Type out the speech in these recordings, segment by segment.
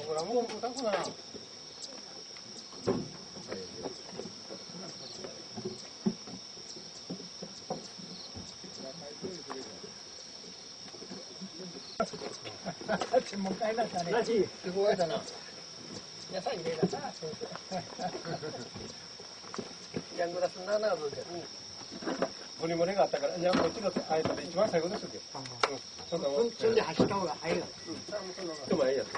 専門家になったね。すごいだな。野菜入れたな、先生。ヤングラス7度で。ゴリゴリがあったから、じゃあこっちのあえたら一番最後ですよ。そんで走った方が早いよ。でもいいやつ。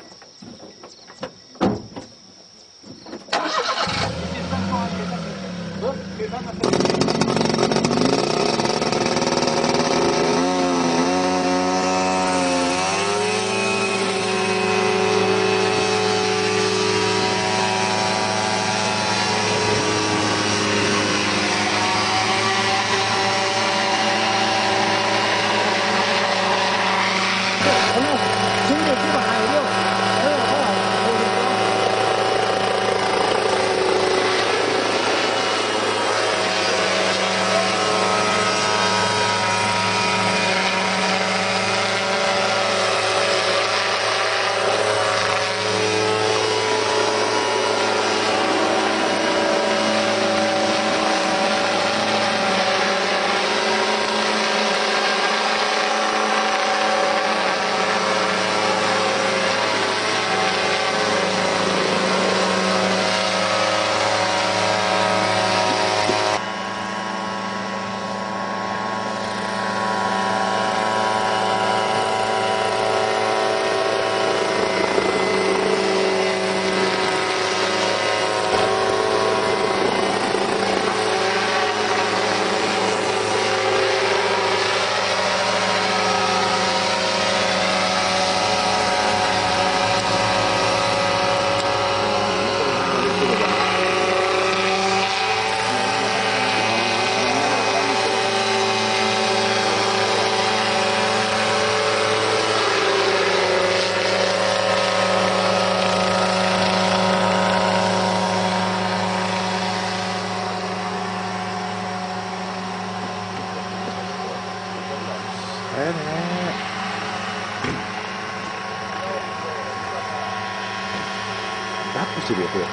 バックしてるよ、これ。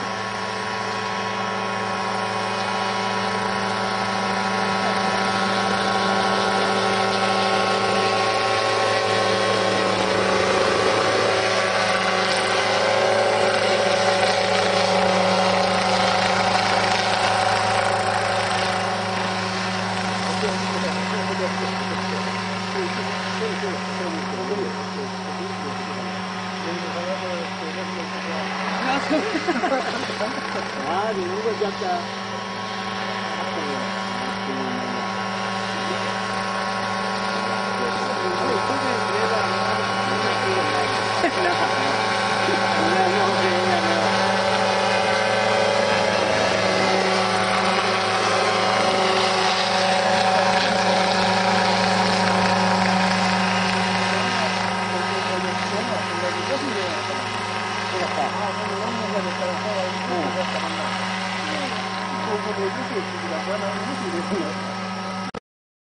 ああ、でも動いちゃった。ここで出てきたら、無視ですよ。